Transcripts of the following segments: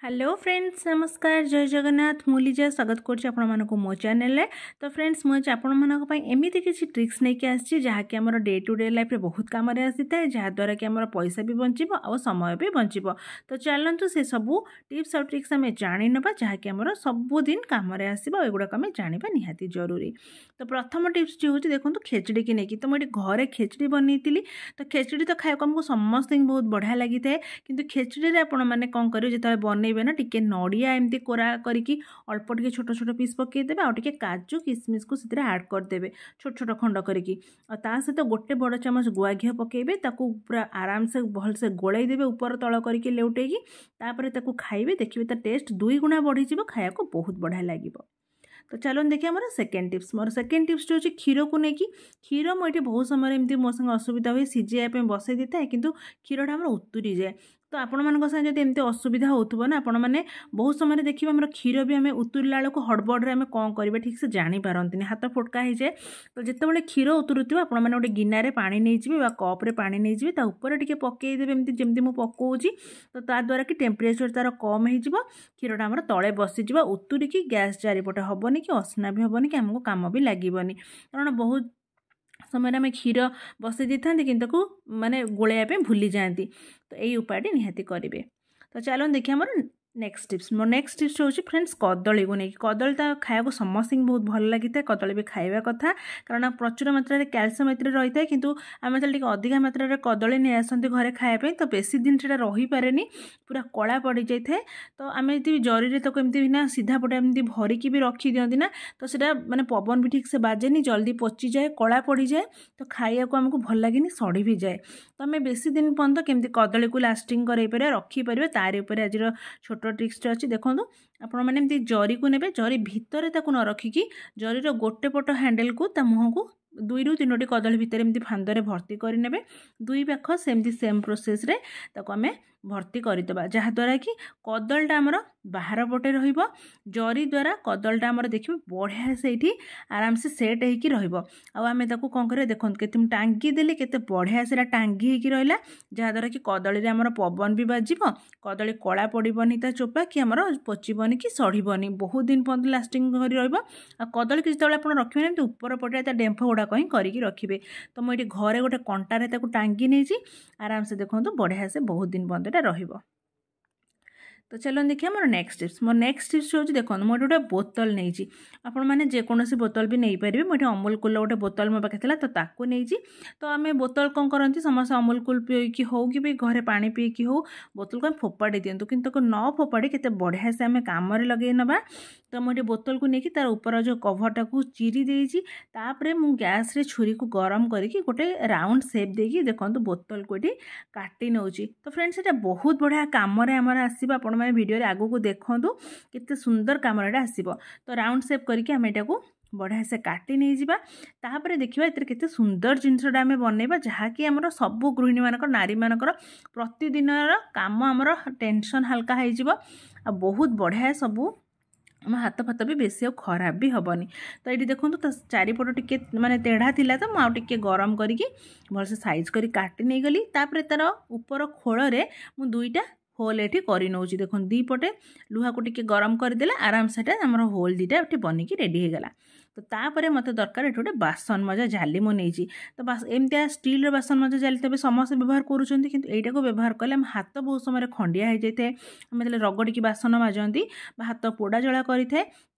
Hello friends नमस्कार जय जगन्नाथ मुलीजा स्वागत करूँ मो चैनल तो फ्रेंड्स मुझे आपंपाई एमती किसी ट्रिक्स नहीं आसी जहाँकि आम डे टू डे लाइफ बहुत कम आसी था जहाद्वारा कि आम पैसा भी बचब और समय भी बचब तो चलतु से सबू टिप्स और ट्रिक्स आम जाणी ना जहाँकि आम सबुदिन कम आसो एगुड़ाक आम जाना निहाती जरूरी। तो प्रथम टिप्स हूँ देखो खेचड़ी की लेकिन तो मुझे घरे खेचड़ी बनई तो खेचड़ी तो खाया आमको समस्त बहुत बढ़िया लगी था कि खेचड़ी आपण मैंने कौन करेंगे जो बनइबे ना टिके नड़िया एमती कोरा करके अल्प टिके छोट छोट पीस पकईदेवे आ टिके काजू किसमिस को से आड करदे छोट छोट खंड करके सहित गोटे बड़ चामच गुआ घी पकईबे पूरा आराम से भलसे गोलैदेवे ऊपर तल करके लेउटेकी तापर खाइबे देखिए टेस्ट 2 गुणा बढ़ी खाया को बहुत बढ़िया लगे। तो चलो देखिए मोर सेकेंड टिप्स जो होची क्षीर को लेकिन क्षीर मुझे बहुत समय एमती मो संगे असुविधा हुए सीझाई बसई दी था किंतु क्षीरटा आम उतुरी जाए तो आपण मान संगे जब एमती असुविधा होथुबो ना आपण मैंने बहुत समय देखिए आम क्षीर भी आम उतुरला बेलू हड़बड़े आम कौन करेंगे ठीक से जापारती हाथ फोटका हो जाए तो जितेबाला क्षीर उतुरुव आपण मैंने गोटे गिनारे पानी नहीं जी कप्रे पानी नहीं जी ऊपर टिके पकईदेवे एमती जमी मुझे पकाऊँगी तो ताद्वारा कि टेम्परेचर तार कम हो क्षीरटा आम तले बसीज उतुरिकी गैस चारिपटे हेनी कि असना भी हेनी कि आमको कम भी लगेनि कारण बहुत समय आम क्षीर बसई दी था कि माने गोलैया भूली जाती तो यही उपायटी निहाती करेंगे। तो चलो देखिए मोर नेक्स्ट टिप्स हूँ फ्रेंड्स कदली को लेकिन कदली तो खाया समस्त बहुत भल लगी था कदली भी खाଇବା कथा कारण प्रचुर मात्रा कैल्शियम एत रही है किंतु आम जो अधिका मात्रा कदली नहीं आसती घरे खायापी तो बेसी दिन से रही पारे पूरा कला पड़ जाए तो आम यदि जरी तो एमती ना सीधा पटे एमती भरिकी भी रखी दिखती ना तो सीटा माने पवन भी ठीक से बाजेनी जल्दी पची जाए कला पड़ जाए तो खाया को आमको भल लगे सड़ी भी जाए तो आम बेसी दिन पर्यंत केमती कदली को लास्टिंग कर रखिपर तार उपर आज छोट ट्रिक्स अच्छी देखो आपण मैंने एमती जरी को नेबे जरी भितर ताकू न रखिकी जरीर गोटे पट हैंडल को ता मुह को 2 ରୁ 3ଟି कदली भितर एमती फांदरे भर्ती करने 2 पाख सेमती सेम प्रोसेस रे ताको आमे भर्ती करदेबा जहाद्वारा कि कदलटा आमर बाहर पटे रहिबो जरी द्वारा कदलटा आमर देखिए बढ़िया से ये आराम से सेट होगी रमें कौन कर देखो केते टांगी देले केते बढ़िया से टांगी होगी रहा जहाद्वारा कि कदली आमर पवन भी बाजिब कदली कला पड़बनी ता चोपा कि आमर पचीबनी कि सड़बनी बहुत दिन पर्यटन लास्टिंग कर कदली कि जो आप रखिए ऊपर पटे डेम्फ गुड़ाक ही करके रखिए तो मुझे घरे गोटे कंटारे टांगी नहीं आराम से देखो बढ़िया से बहुत दिन पर्यटन रहिबो। तो चलो देखिए मोर नेक्स्ट टिप्स हूँ देखो मुझे गोटे बोतल नहीं आपण मैंने जेकोसी बोतल भी नहीं पारे मुझे अमूल कूल गोटे बोतल मो पाखे था तो ताकू नहीं तो आम बोतल कौन करती समस्त अमूल कूल पीकी हो कि भी घरे पानी पीकी हो बोतल को फोपाड़ी दिंतु कि न फोपाड़ी केते बढ़िया से आम कम लगे नवा तो मुझे बोतल को लेकिन तार ऊपर जो कभरटा को चिरी देती तापर मु गैस रे छुरी को गरम करके गोटे राउंड सेप देकी देखो बोतल को ये काटी नौची तो फ्रेंड्स ये बहुत बढ़िया कम आसो मैंने वीडियो आगू को देखूँ केते सुंदर कमरा आसो तो राउंड सेप करके आम यहाँ बढ़िया से काटी नहीं जावा तापर देखिए इतने केते सुंदर जिनसटा आम बनइबा जहाँकि आमर सब गृहिणी मानकर नारी मानकर प्रतिदिन काम आमर टेंशन हल्का हो बहुत बढ़िया सबू आम हाथ फात भी बेसी खराब भी हेनी तो ये देखो तो चारिपट टिके माने तेढ़ा थिला तो मुझे गरम करके भलसे साइज कर काटी नहीं गली तापर तार ऊपर खोल मु 2टा होल ये कर नौची देखो 2 पटे लुहा को टिके गरम करदेला आराम से आम होल 2टा ये बनिकी रेडी होगला तो तापर मत दरकार ये गोटे बासन मजा जाली मु नहीं तो एमती स्टील बासन मजा जाली तो समस्त व्यवहार करुँच कि यटा को व्यवहार कले हाथ बहुत समय खंडिया हो जाए आम रगड़ी बासन माजती हाथ पोड़ा जला करें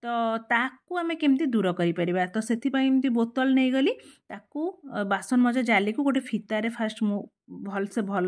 तो ताकू आम केमती दूर कर तो से बोतल नहीं गली ताकू बासन मजा जाली को गोटे फितारे फास्ट मु भल से भल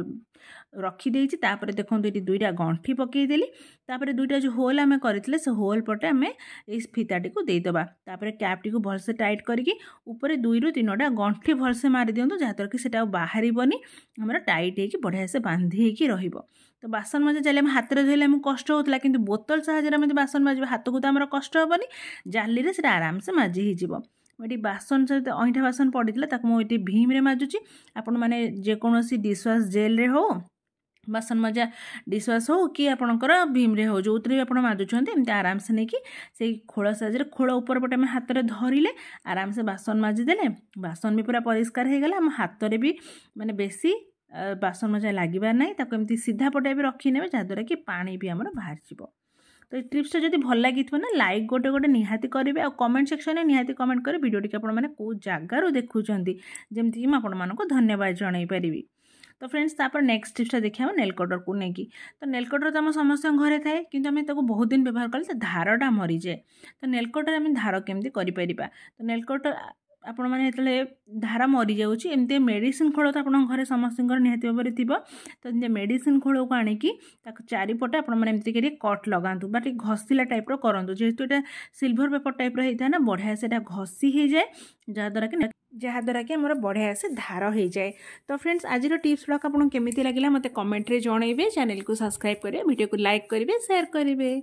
रखीदे तापर देखो ये 2टा गंठी पकईदेली तापर 2टा जो होल आम करते से होल पटे आम ये फिताटी को देदेबा तापर कैपटी को भलसे टाइट करके ऊपर 2 ରୁ 3ଟା गंठी भलसे मारी दिंतु जहाँद्वारा कि सेटा बाहर आमर टाइट होगी बढ़िया से बांधी हो तो बासन मजा जाली हाथ में धोले आमको कष्ट होता कि बोतल साहाଯ୍य बासन माजिबा हाथ को तो आमर कष्ट हेनी जाली रे सेटा आराम से माजी हो ये बासन सहित अईठा बासन पड़ा मुझे भीम रे माजुची आपण मैंने जेकोसी डिशवाश जेल रे हो बासन मजा डिशवाश हो कि आपणकर भीम रे हो जो भी आप माजुंट एमती आराम से नहीं कि खोल साइज खोल ऊपर पटे हाथ में धरिले आराम से बासन माजिदेले बासन भी पूरा परिष्कार हो गला हाथ में भी माने बेसी बासन मजा लगे ना एमती सीधा पटे भी रखी ने जहाँद्वारा कि पानी भी आमर बाहर। तो ये टिप्सटा जब भल लगी ना लाइक गोटे गोटे निहाती करेंगे और कमेंट सेक्शन में निहाती कमेंट कर वीडियो टी आपने कौ जगार देखुं जमीक मुझे धन्यवाद जन पारि। तो फ्रेंड्स तापर नेक्स्ट टिप्सटा देखा नेल कटर को लेकिन तो नेल कटर तो आम समस्त घरे थाए कि आम बहुत दिन व्यवहार कले धारटा मरी जाए। तो नेल कटर आम धार केमती कर तो नेल कटर आपण मैंने धार मरी जाऊँगी एमती मेडिसिन खोल तो आप घरे समस्त निहाती भाव में थी। तो मेडिसिन खोल को आणिकी चारिपटे आपमती कट लगातु बा घसीला टाइप्र करूँ जेहेतु ये सिल्वर पेपर टाइप्र होता है ना बढ़िया से घसी हो जाए जहाँद्वारा कि आमर बढ़िया से धार हो जाए। तो फ्रेंड्स आज टिप्स गुड़ाक आपको केमी लगे मत कमेंट रे जनइबे चैनल को सब्सक्राइब करेंगे वीडियो को लाइक करेंगे शेयर करेंगे।